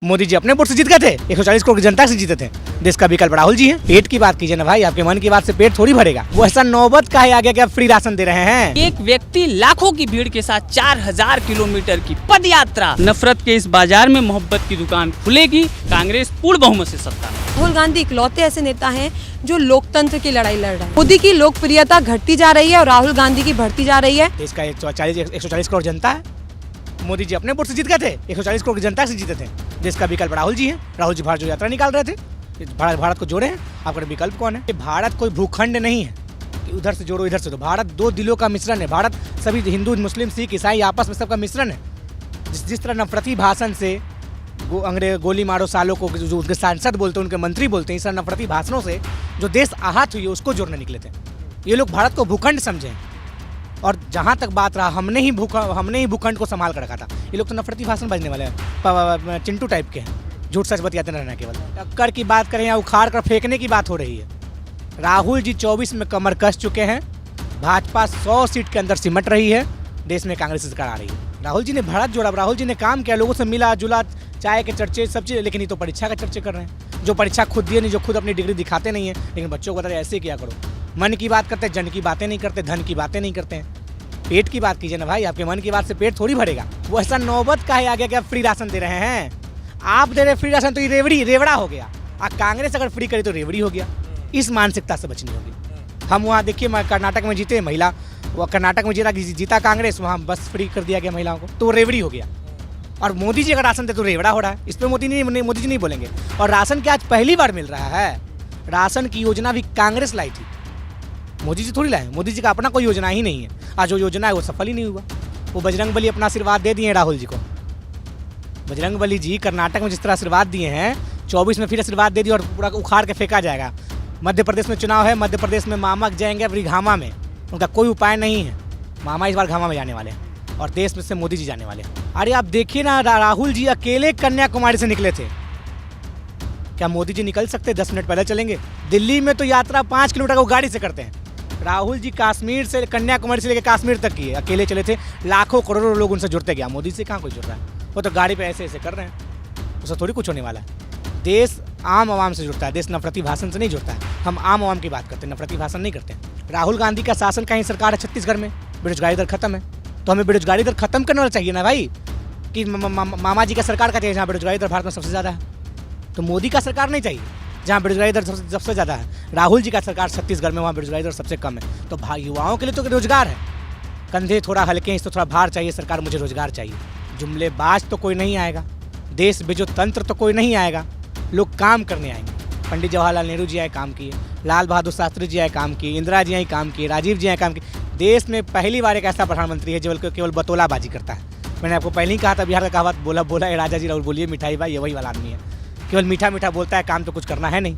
मोदी जी अपने वोट से जीत गए थे, 140 करोड़ की जनता से जीते थे। देश का विकल्प राहुल जी है। पेट की बात कीजिए ना भाई, आपके मन की बात से पेट थोड़ी भरेगा। वो ऐसा नौबत का है आ गया कि आप फ्री राशन दे रहे हैं। एक व्यक्ति लाखों की भीड़ के साथ 4000 किलोमीटर की पद यात्रा। नफरत के इस बाजार में मोहब्बत की दुकान खुलेगी। कांग्रेस पूर्ण बहुमत से सत्ता में। राहुल गांधी इकलौते ऐसे नेता हैं जो लोकतंत्र की लड़ाई लड़ रहे हैं। मोदी की लोकप्रियता घटती जा रही है और राहुल गांधी की बढ़ती जा रही है। देश का 140 करोड़ जनता है। मोदी जी अपने वोट से जीत गए थे, 140 करोड़ की जनता से जीते थे। देश का विकल्प राहुल जी है। राहुल जी भारत जो यात्रा निकाल रहे थे, भारत को जोड़े हैं। आपका विकल्प कौन है? भारत कोई भूखंड नहीं है कि उधर से जोड़ो इधर से। तो भारत दो दिलों का मिश्रण है। भारत सभी हिंदू मुस्लिम सिख ईसाई आपस में सबका मिश्रण है। जिस तरह नफरती भाषण से अंग्रेज गोली मारो सालों को जो उनके सांसद बोलते हैं, उनके मंत्री बोलते हैं, इस तरह नफरती भाषणों से जो देश आहत हुई है उसको जोड़ने निकले थे। ये लोग भारत को भूखंड समझे। और जहाँ तक बात रहा, हमने ही भूखंड को संभाल कर रखा था। ये लोग तो नफरती भाषण बजने वाले हैं, चिंटू टाइप के हैं, झूठ सच बतियाते रहना। केवल टक्कर की बात करें या उखाड़ कर फेंकने की बात हो रही है। राहुल जी 24 में कमर कस चुके हैं। भाजपा 100 सीट के अंदर सिमट रही है। देश में कांग्रेस सरकार आ रही है। राहुल जी ने भारत जोड़ा, राहुल जी ने काम किया, लोगों से मिला जुला, चाय के चर्चे सब चीज़। लेकिन ये तो परीक्षा का चर्चे कर रहे हैं, जो परीक्षा खुद दिए नहीं, जो खुद अपनी डिग्री दिखाते नहीं है। लेकिन बच्चों को बताते ऐसे किया करो। मन की बात करते, जन की बातें नहीं करते, धन की बातें नहीं करते हैं। पेट की बात कीजिए ना भाई, आपके मन की बात से पेट थोड़ी भरेगा। वो ऐसा नौबत का है आ गया कि आप फ्री राशन दे रहे हैं। आप दे रहे फ्री राशन तो ये रेवड़ा हो गया। कांग्रेस अगर फ्री करे तो रेवड़ी हो गया। इस मानसिकता से बचनी होगी। हम वहाँ देखिए कर्नाटक में जीते महिला, वो कर्नाटक में जीता कांग्रेस, वहाँ बस फ्री कर दिया गया महिलाओं को, तो वो रेवड़ी हो गया। और मोदी जी अगर राशन दे तो रेवड़ा हो रहा है। इस पर मोदी जी नहीं बोलेंगे। और राशन क्या आज पहली बार मिल रहा है? राशन की योजना भी कांग्रेस लाई थी, मोदी जी थोड़ी लाए। मोदी जी का अपना कोई योजना ही नहीं है। आज जो योजना है वो सफल ही नहीं हुआ। वो बजरंगबली अपना आशीर्वाद दे दिए राहुल जी को। बजरंगबली जी कर्नाटक में जिस तरह आशीर्वाद दिए हैं, 24 में फिर आशीर्वाद दे दिए और पूरा उखाड़ के फेंका जाएगा। मध्य प्रदेश में चुनाव है, मध्य प्रदेश में मामा जाएंगे अभी घामा में। उनका कोई उपाय नहीं है। मामा इस बार घामा में जाने वाले हैं और देश में से मोदी जी जाने वाले हैं। अरे आप देखिए ना, राहुल जी अकेले कन्याकुमारी से निकले थे। क्या मोदी जी निकल सकते? 10 मिनट पहले चलेंगे। दिल्ली में तो यात्रा 5 किलोमीटर को गाड़ी से करते हैं। राहुल जी कश्मीर से, कन्याकुमारी से लेकर कश्मीर तक की अकेले चले थे। लाखों करोड़ों लोग उनसे जुड़ते गया। मोदी से कहाँ कोई जुड़ रहा है? वो तो गाड़ी पे ऐसे ऐसे कर रहे हैं। उससे थोड़ी कुछ होने वाला है। देश आम आवाम से जुड़ता है, देश नफरती भाषण से नहीं जुड़ता है। हम आम आवाम की बात करते हैं, नफरती भाषण नहीं करते हैं। राहुल गांधी का शासन का ही सरकार है छत्तीसगढ़ में, बेरोजगारी दर खत्म है। तो हमें बेरोजगारी दर खत्म करना चाहिए ना भाई, कि मामा जी का सरकार का चाहिए जहाँ बेरोजगारी दर भारत में सबसे ज़्यादा है। तो मोदी का सरकार नहीं चाहिए जहाँ बेरोजगारी दर सबसे ज़्यादा है। राहुल जी का सरकार छत्तीसगढ़ में, वहाँ बेरोजगारी दर सबसे कम है। तो भाई युवाओं के लिए तो रोजगार है। कंधे थोड़ा हल्के हैं, इस तो थोड़ा भार चाहिए। सरकार मुझे रोजगार चाहिए। जुमलेबाज तो कोई नहीं आएगा, देश बेचो तंत्र तो कोई नहीं आएगा। लोग काम करने आएंगे। पंडित जवाहरलाल नेहरू जी आए, काम किए। लाल बहादुर शास्त्री जी आए, काम किए। इंदिरा जी आई, काम किए। राजीव जी आए, काम किए। देश में पहली बार एक ऐसा प्रधानमंत्री है जो केवल बतौलाबाजी करता है। मैंने आपको पहले ही कहा था, बिहार का कहावत बोला राजा जी राहुल बोलिए मिठाई भाई, ये वही वाला आदमी है। केवल मीठा मीठा बोलता है, काम तो कुछ करना है नहीं।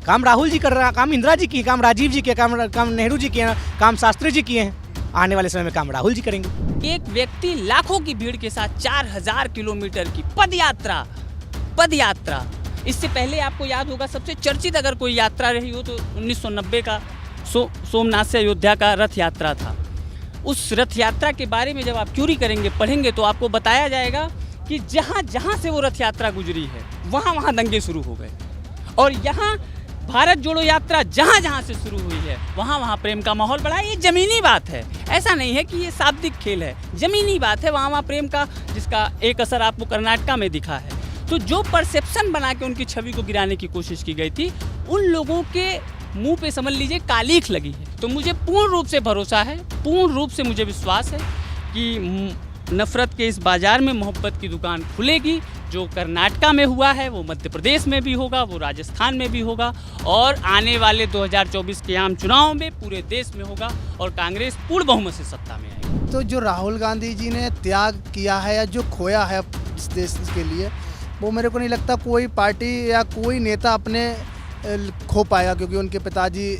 काम राहुल जी कर रहा है, काम इंदिरा जी की, काम राजीव जी के, काम नेहरू जी किए, काम शास्त्री जी किए हैं। आने वाले समय में काम राहुल जी करेंगे। एक व्यक्ति लाखों की भीड़ के साथ 4000 किलोमीटर की पद यात्रा। इससे पहले आपको याद होगा, सबसे चर्चित अगर कोई यात्रा रही हो तो 1990 का सोमनाथ से अयोध्या का रथ यात्रा था। उस रथ यात्रा के बारे में जब आप क्यूरी करेंगे, पढ़ेंगे, तो आपको बताया जाएगा कि जहाँ जहाँ से वो रथ यात्रा गुजरी है वहाँ वहाँ दंगे शुरू हो गए। और यहाँ भारत जोड़ो यात्रा जहाँ जहाँ से शुरू हुई है वहाँ वहाँ प्रेम का माहौल बढ़ा। ये जमीनी बात है, ऐसा नहीं है कि ये शाब्दिक खेल है, जमीनी बात है। वहाँ वहाँ प्रेम का, जिसका एक असर आपको कर्नाटक में दिखा है। तो जो परसेप्शन बना के उनकी छवि को गिराने की कोशिश की गई थी, उन लोगों के मुंह पे समझ लीजिए कालीख लगी है। तो मुझे पूर्ण रूप से भरोसा है, पूर्ण रूप से मुझे विश्वास है कि नफरत के इस बाजार में मोहब्बत की दुकान खुलेगी। जो कर्नाटक में हुआ है वो मध्य प्रदेश में भी होगा, वो राजस्थान में भी होगा, और आने वाले 2024 के आम चुनाव में पूरे देश में होगा और कांग्रेस पूर्ण बहुमत से सत्ता में आएगी। तो जो राहुल गांधी जी ने त्याग किया है या जो खोया है इस देश के लिए, वो मेरे को नहीं लगता कोई पार्टी या कोई नेता अपने खो पाएगा। क्योंकि उनके पिताजी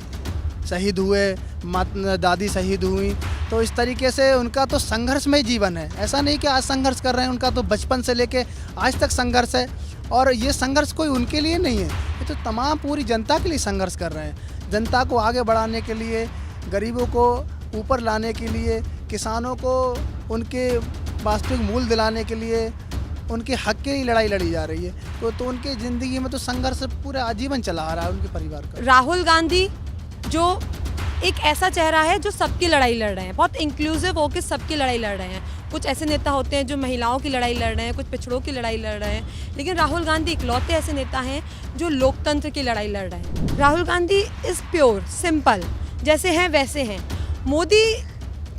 शहीद हुए, दादी शहीद हुई, तो इस तरीके से उनका तो संघर्षमय जीवन है। ऐसा नहीं कि आज संघर्ष कर रहे हैं, उनका तो बचपन से लेके आज तक संघर्ष है। और ये संघर्ष कोई उनके लिए नहीं है, ये तो तमाम पूरी जनता के लिए संघर्ष कर रहे हैं। जनता को आगे बढ़ाने के लिए, गरीबों को ऊपर लाने के लिए, किसानों को उनके वास्तविक मूल्य दिलाने के लिए, उनके हक के लिए लड़ाई लड़ी जा रही है। तो उनकी ज़िंदगी में तो संघर्ष पूरा आजीवन चला आ रहा है उनके परिवार का। राहुल गांधी जो एक ऐसा चेहरा है जो सबकी लड़ाई लड़ रहे हैं, बहुत इंक्लूसिव होकर सबकी लड़ाई लड़ रहे हैं। कुछ ऐसे नेता होते हैं जो महिलाओं की लड़ाई लड़ रहे हैं, कुछ पिछड़ों की लड़ाई लड़ रहे हैं, लेकिन राहुल गांधी इकलौते ऐसे नेता हैं जो लोकतंत्र की लड़ाई लड़ रहे हैं। Rahul Gandhi is pure, simple, जैसे हैं वैसे हैं। मोदी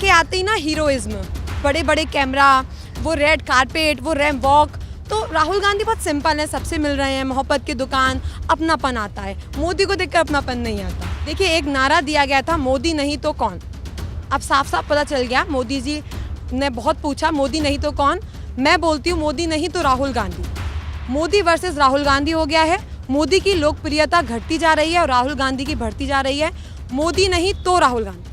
के आते ही ना हीरोइज्म, बड़े बड़े कैमरा, वो रेड कारपेट, वो रैम वॉक। तो राहुल गांधी बहुत सिंपल है, सबसे मिल रहे हैं, मोहब्बत की दुकान, अपनापन आता है। मोदी को देखकर अपनापन नहीं आता। देखिए, एक नारा दिया गया था, मोदी नहीं तो कौन। अब साफ साफ पता चल गया, मोदी जी ने बहुत पूछा मोदी नहीं तो कौन। मैं बोलती हूँ मोदी नहीं तो राहुल गांधी। मोदी वर्सेस राहुल गांधी हो गया है। मोदी की लोकप्रियता घटती जा रही है और राहुल गांधी की बढ़ती जा रही है। मोदी नहीं तो राहुल गांधी।